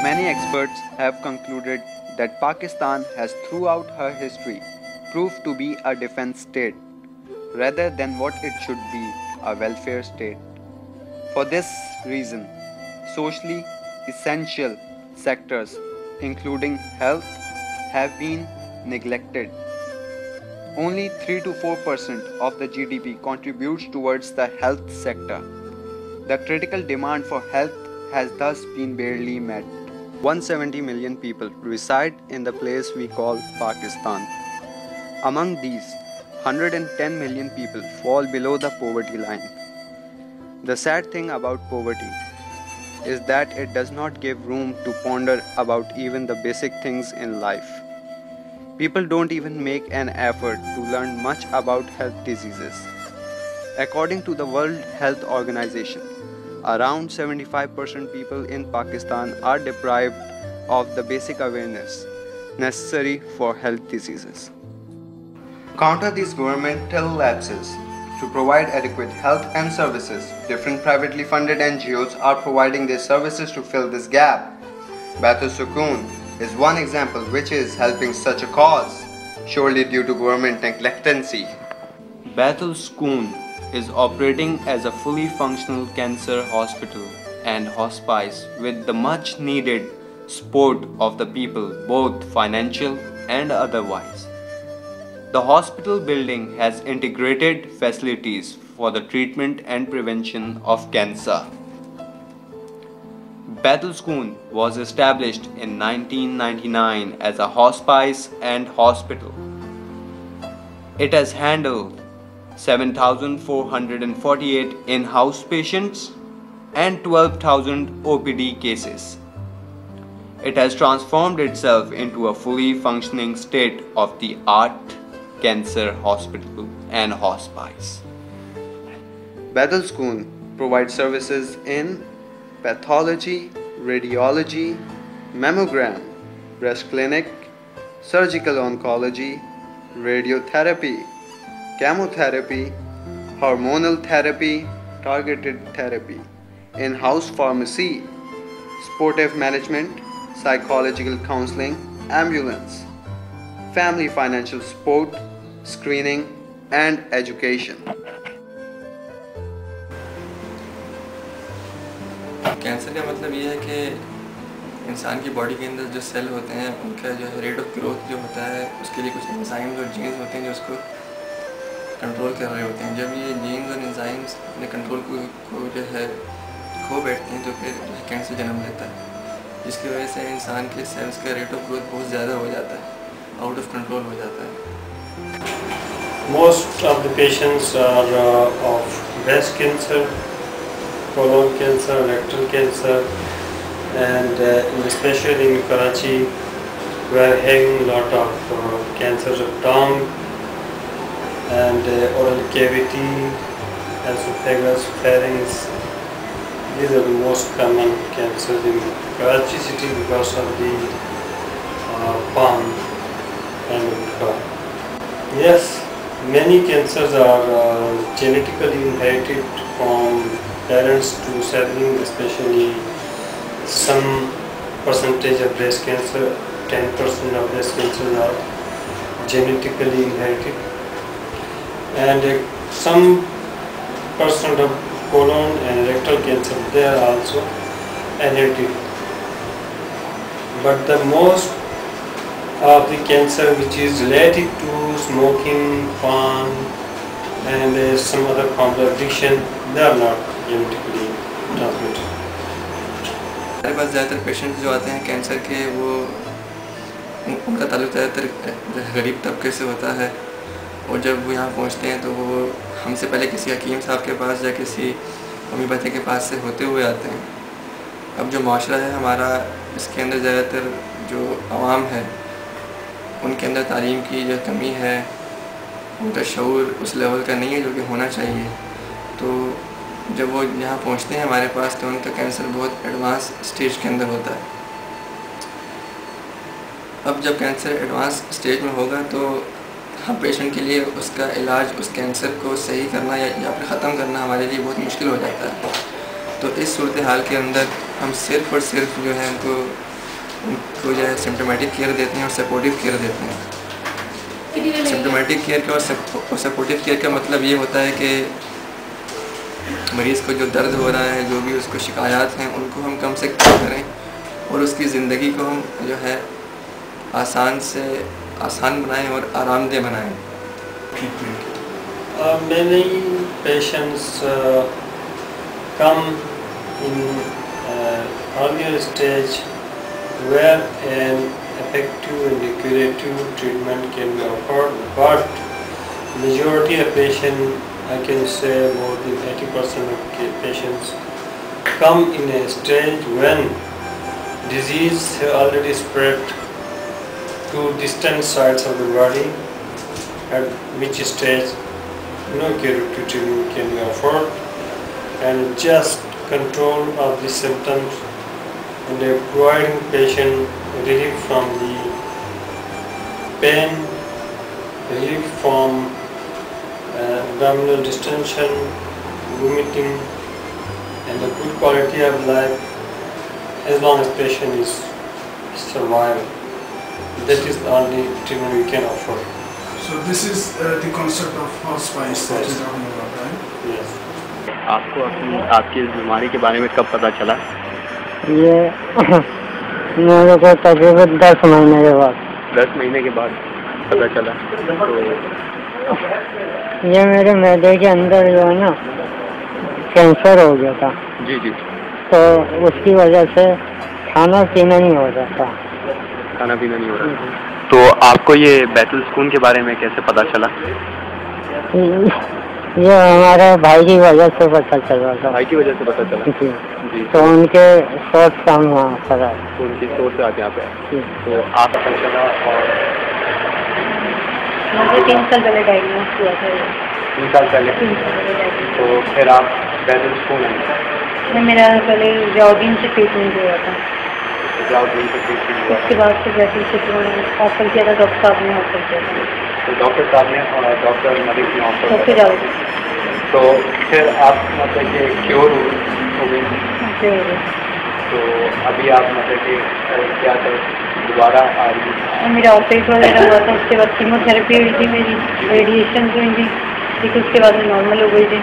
Many experts have concluded that Pakistan has throughout her history proved to be a defense state rather than what it should be, a welfare state. For this reason, socially essential sectors including health have been neglected. Only 3 to 4% of the GDP contributes towards the health sector. The critical demand for health has thus been barely met. 170 million people reside in the place we call Pakistan. Among these, 110 million people fall below the poverty line. The sad thing about poverty is that it does not give room to ponder about even the basic things in life. People don't even make an effort to learn much about health diseases. According to the World Health Organization, around 75% people in Pakistan are deprived of the basic awareness necessary for health diseases. To counter these governmental lapses, to provide adequate health and services, different privately funded NGOs are providing their services to fill this gap. Baitul Sukoon is one example which is helping such a cause, surely due to government neglectancy. Baitul Sukoon is operating as a fully functional cancer hospital and hospice with the much needed support of the people, both financial and otherwise. The hospital building has integrated facilities for the treatment and prevention of cancer. Baitul Sukoon was established in 1999 as a hospice and hospital. It has handled 7,448 in-house patients and 12,000 OPD cases. It has transformed itself into a fully functioning state-of-the-art cancer hospital and hospice. Baitul Sukoon provides services in pathology, radiology, mammogram, breast clinic, surgical oncology, radiotherapy, chemotherapy, hormonal therapy, targeted therapy, in-house pharmacy, sportive management, psychological counseling, ambulance, family financial support, screening, and education. Cancer का मतलब ये है कि इंसान की body के अंदर जो सेल होते हैं उनका जो है रेट ऑफ ग्रोथ जो होता है उसके लिए कुछ एंजाइम्स और जीन्स होते हैं जो उसको कंट्रोल कर रहे होते हैं। जब ये जीन्स और एंजाइम्स अपने कंट्रोल को जो है खो बैठते हैं तो फिर कैंसर जन्म लेता है, जिसकी वजह से इंसान के सेल्स का रेट ऑफ ग्रोथ बहुत ज़्यादा हो जाता है, आउट ऑफ कंट्रोल हो जाता है। Most of the patients are of breast cancer, colon cancer, rectal cancer, and especially in Karachi we are having a lot of cancers of tongue and oral cavity, esophagus, pharynx. These are the most common cancers in Karachi city because of the palm and gutta. Yes, many cancers are genetically inherited from parents to siblings, especially some percentage of breast cancer, 10% of breast cancers are genetically inherited, and some percent of colon and rectal cancer they are also inherited. But the most of the cancer which is related to smoking, pan, and some other forms of addiction, they are not genetically transmitted. हमारे पास ज़्यादातर patient जो आते हैं cancer के वो उनका ताल्लुक ज़्यादातर गरीब तबके से होता है, और जब वो यहाँ पहुँचते हैं तो वो हमसे पहले किसी हकीम साहब के पास या किसी होम्योपैथी के पास से होते हुए आते हैं। अब जो माशरा है हमारा, इसके अंदर ज़्यादातर जो आवाम है उनके अंदर तालीम की जो कमी है, उनका शऊर उस लेवल का नहीं है जो कि होना चाहिए। तो जब वो यहाँ पहुँचते हैं हमारे पास तो उनका कैंसर बहुत एडवांस स्टेज के अंदर होता है। अब जब कैंसर एडवांस स्टेज में होगा तो हम पेशेंट के लिए उसका इलाज, उस कैंसर को सही करना या फिर ख़त्म करना हमारे लिए बहुत मुश्किल हो जाता है। तो इस सूरत हाल के अंदर हम सिर्फ़ और सिर्फ जो है उनको उनको जो है सिम्टोमेटिक केयर देते हैं और सपोर्टिव केयर देते हैं। सिम्टोमेटिक केयर का और सपोर्टिव केयर का मतलब ये होता है कि मरीज़ को जो दर्द हो रहा है, जो भी उसको शिकायत हैं, उनको हम कम से कम करें और उसकी ज़िंदगी को हम जो है आसान से आसान बनाएं और आरामदेह बनाएं। Many patients come in earlier stage where an effective and curative treatment can be offered, but majority of patients, I can say more than 80% of patients come in a stage when disease has already spread to distant sides of the body, at which stage no curative treatment can be offered, and just control of the symptoms and providing patient relief from the pain, relief from abdominal distension, vomiting, and a good quality of life as long as patient is surviving. That is the only treatment we can offer. So this is the concept of hospice that you're talking about, right? Yes. आपको आपकी इस बीमारी के बारे में कब पता चला? ये मेरे को तकरीबन 10 महीने के बाद। 10 महीने के बाद पता चला। तो ये मेरे मैदे के अंदर जो है ना कैंसर हो गया था। जी जी। तो उसकी वजह से खाना पीना नहीं हो रहा था। खाना पीना नहीं हो रहा था। तो आपको ये बैतुल सुकून के बारे में कैसे पता चला? ये हमारे भाई की वजह से पता चला था। भाई की वजह से पता चला? जी जी। तो उनके सोच से हम वहाँ पर आए। तो उनकी सोच से आप यहाँ पे आए। तो आप पता चला और मुझे 3 साल पहले डायग्नोज हुआ था। 3 साल पहले? तो फिर आप बैतुल सुकून आए? मेरा पहले जॉगिंग से ट्रीटमेंट हुआ था। उसके बाद से बैतुल सुकून ऑफर किया था, डॉक्टर साहब ने ऑफर किया था। तो डॉक्टर साहब ने और डॉक्टर मलिक ने ऑफर डॉक्टर जावेद। तो फिर आप मतलब कि क्योर हो गई? तो अभी आप मतलब कि क्या कर दोबारा आ रही है? मेरा ऑपरेट वगैरह हुआ था, उसके बाद कीमोथेरेपी हुई थी, मेरी रेडिएशन हुई थी, लेकिन उसके बाद में नॉर्मल हो गई थी।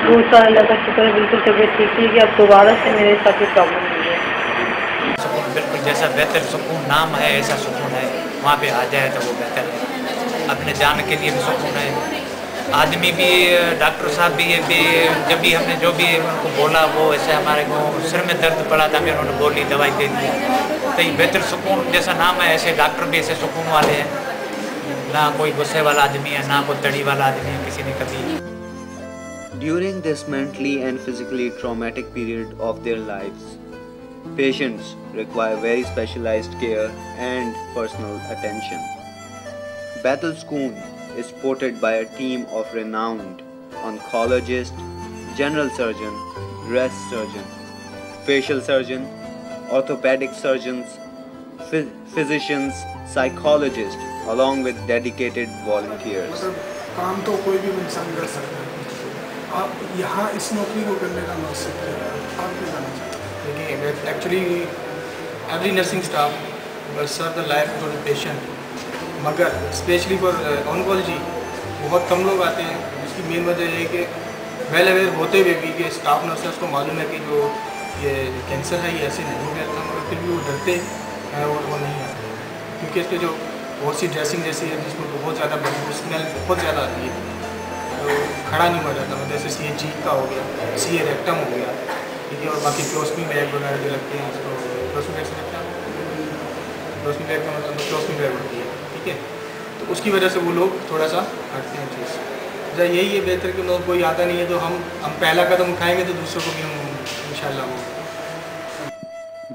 2 साल अल्लाह का शुक्र है, बिल्कुल तबीयत ठीक थी कि अब दोबारा से मेरे साथ ये प्रॉब्लम हुई है। सुकून बिल्कुल जैसा बेहतर सुकून नाम है ऐसा सुकून है, वहाँ पे आ जाए तो वो बेहतर है। अपने जान के लिए भी सुकून है। आदमी भी डॉक्टर साहब भी ये भी जब भी हमने जो भी उनको बोला वो ऐसे हमारे को सिर में दर्द पड़ा था, फिर उन्होंने गोली दवाई दे दी। तो ये बेहतर सुकून जैसा नाम है ऐसे डॉक्टर भी ऐसे सुकून वाले हैं। ना कोई गुस्से वाला आदमी है, ना कोई तड़ी वाला आदमी है किसी ने कभी। During this mentally and physically traumatic period of their lives, patients require very specialized care and personal attention. Baitul Sukoon is supported by a team of renowned oncologist, general surgeon, breast surgeon, facial surgeon, orthopedic surgeons, physicians, psychologists, along with dedicated volunteers. काम तो कोई भी इंसान कर सकता है। आप यहाँ इस नौकरी को करने का मकसद क्या है? आप क्या जानना चाहते हैं? देखिए actually every nursing staff serve the life for the patient, मगर स्पेशली फॉर ऑन्कोलॉजी बहुत कम लोग आते हैं। इसकी मेन वजह ये है कि वेल अवेयर होते हुए भी कि स्टाफ नर्सेस को मालूम है कि जो ये कैंसर है ये ऐसे नहीं फैलता, मगर फिर भी वो डरते हैं और वो नहीं आते क्योंकि इसके जो बहुत सी ड्रेसिंग जैसी है जिसमें बहुत ज़्यादा बदबू स्मेल बहुत ज़्यादा आती है, तो खड़ा नहीं हो जाता। मतलब जैसे सी चीक का हो गया, सी रेक्टम हो गया, ठीक है। और बाकी क्लोस्मी बैग वगैरह जो लगते हैं उसको क्लोस्मी बैग से लगता है, क्लोस्मी बैग का मतलब क्लोस्मी बैग होती है, ठीक है। तो उसकी वजह से वो लोग थोड़ा सा हटते हैं चीज़। जब यही है बेहतर कि लोग कोई आता नहीं है तो हम पहला कदम उठाएँगे तो दूसरों को भी हम इंशाल्लाह वो।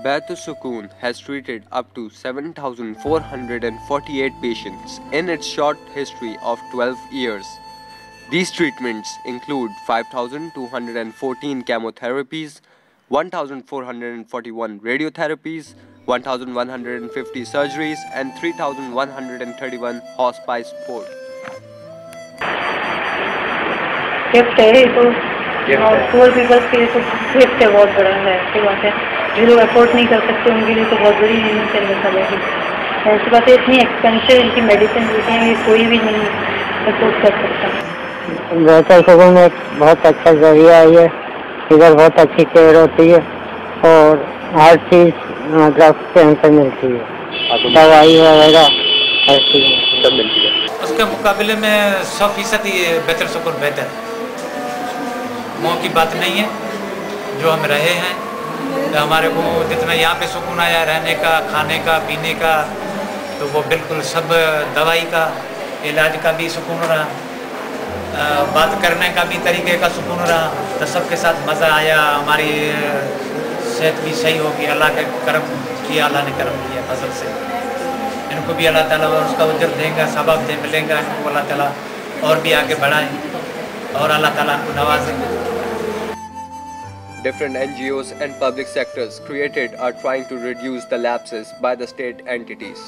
Baitul Sukoon has treated up to 7,448 patients in its short history of 12 years. These treatments include 5,214 chemotherapies, 1,441 radiotherapies, 1,150 surgeries, and 3,131 hospice support. Gift है तो, और पुअर पीपल्स के लिए तो गिफ्ट है, बहुत बड़ा है, ऐसी बात है। जो लोग अफोर्ड नहीं कर सकते उनके लिए तो बहुत बड़ी नेमत है मेडिकल। ऐसी बात है, इतनी एक्सपेंसिव इनकी मेडिसिन होती हैं, ये कोई भी नहीं अफोर्ड कर सकता। बेहतर सुकून एक बहुत अच्छा जरिया है ये, इधर बहुत अच्छी केयर होती है और हर चीज़ मतलब टाइम पे मिलती है, दवाई वगैरह हर चीज़ सब मिलती है। उसके मुकाबले में 100% ये बेहतर सुकून बेहतर है। मोह की बात नहीं है, जो हम रहे हैं तो हमारे को जितना यहाँ पे सुकून आया रहने का, खाने का, पीने का, तो वो बिल्कुल सब दवाई का, इलाज का भी सुकून रहा, बात करने का भी तरीके का सुकून रहा, तो सबके साथ मज़ा आया, हमारी सेहत भी सही होगी। अल्लाह के करम किया, अल्लाह ने करम किया फजल से। इनको भी अल्लाह ताला उसका उजर देगा, सबाब दे मिलेगा इनको, अल्लाह ताला और भी आगे बढ़ाएं और अल्लाह ताला इनको नवाजेंगे। Different NGOs and public sectors created are trying to reduce the lapses by the state entities.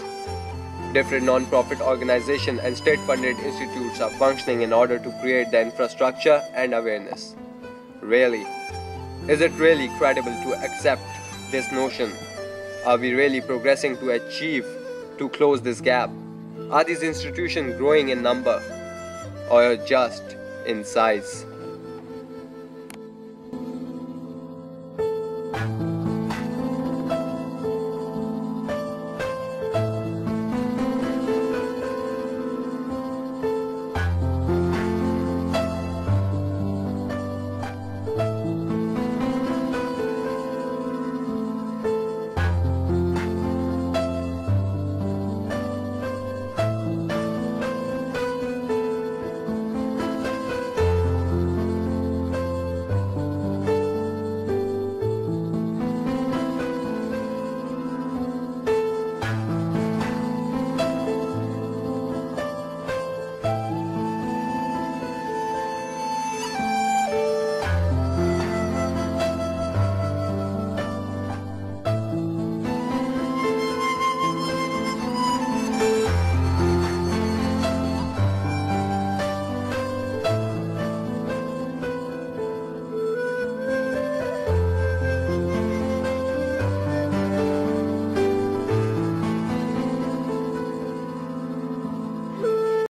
Different non-profit organizations and state-funded institutes are functioning in order to create the infrastructure and awareness. Really? Is it really credible to accept this notion? Are we really progressing to close this gap? Are these institutions growing in number or just in size?